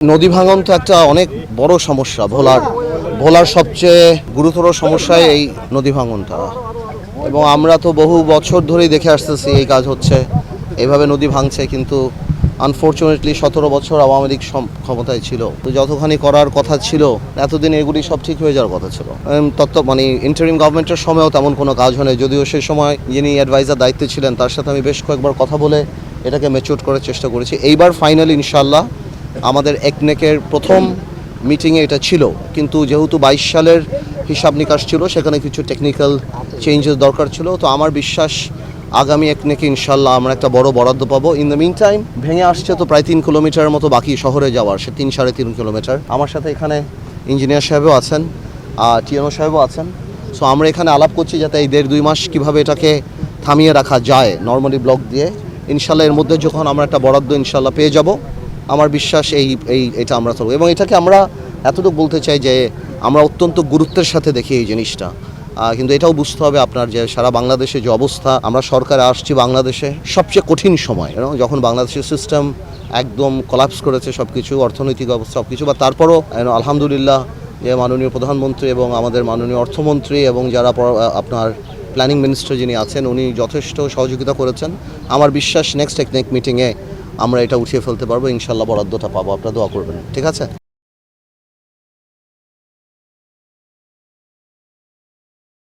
নদী ভাঙন তো একটা অনেক বড় সমস্যা। ভোলার সবচেয়ে গুরুতর সমস্যাই এই নদী ভাঙনটা, এবং আমরা তো বহু বছর ধরেই দেখে আসতেছি এই কাজ হচ্ছে, এইভাবে নদী ভাঙছে। কিন্তু আনফর্চুনেটলি 17 বছর আওয়ামী লীগ ক্ষমতায় ছিল, তো যতখানি করার কথা ছিল এতদিন এগুলি সব ঠিক হয়ে যাওয়ার কথা ছিল। ইন্টারিম গভর্নমেন্টের সময়ও তেমন কোনো কাজ হয়নি, যদিও সেই সময় যিনি অ্যাডভাইজার দায়িত্বে ছিলেন তার সাথে আমি বেশ কয়েকবার কথা বলে এটাকে ম্যাচিউর করার চেষ্টা করেছি। এইবার ফাইনালি ইনশাআল্লাহ আমাদের একনেকের প্রথম মিটিংয়ে এটা ছিল, কিন্তু যেহেতু 22 সালের হিসাব নিকাশ ছিল সেখানে কিছু টেকনিক্যাল চেঞ্জেস দরকার ছিল। তো আমার বিশ্বাস আগামী একনেকে ইনশাল্লাহ আমরা একটা বড় বরাদ্দ পাবো। ইন দ্য মিন টাইম ভেঙে আসছে তো প্রায় 3 কিলোমিটারের মতো বাকি শহরে যাওয়ার, সে 3-3.5 কিলোমিটার। আমার সাথে এখানে ইঞ্জিনিয়ার সাহেবও আছেন, টিএনও সাহেবও আছেন। সো আমরা এখানে আলাপ করছি যাতে এই 1.5-2 মাস কীভাবে এটাকে থামিয়ে রাখা যায় নর্মালি ব্লক দিয়ে। ইনশাল্লাহ এর মধ্যে যখন আমরা একটা বরাদ্দ ইনশাল্লাহ পেয়ে যাব, আমার বিশ্বাস এটা আমরা চলবো। এবং এটাকে আমরা এতটুকু বলতে চাই যে আমরা অত্যন্ত গুরুত্বের সাথে দেখি এই জিনিসটা। কিন্তু এটাও বুঝতে হবে আপনার যে সারা বাংলাদেশে যে অবস্থা, আমরা সরকারে আসছি বাংলাদেশে সবচেয়ে কঠিন সময়, যখন বাংলাদেশের সিস্টেম একদম কোলাপস করেছে, সব কিছু অর্থনৈতিক অবস্থা সব কিছু। বা তারপরও আলহামদুলিল্লাহ যে মাননীয় প্রধানমন্ত্রী এবং আমাদের মাননীয় অর্থমন্ত্রী এবং যারা আপনার প্ল্যানিং মিনিস্টার যিনি আছেন উনি যথেষ্ট সহযোগিতা করেছেন। আমার বিশ্বাস নেক্সট টেকনিক মিটিংয়ে আমরা এটা উঠিয়ে ফেলতে পারবো, ইনশাল্লাহ বরাদ্দটা পাবো। আপনারা দোয়া করবেন, ঠিক আছে?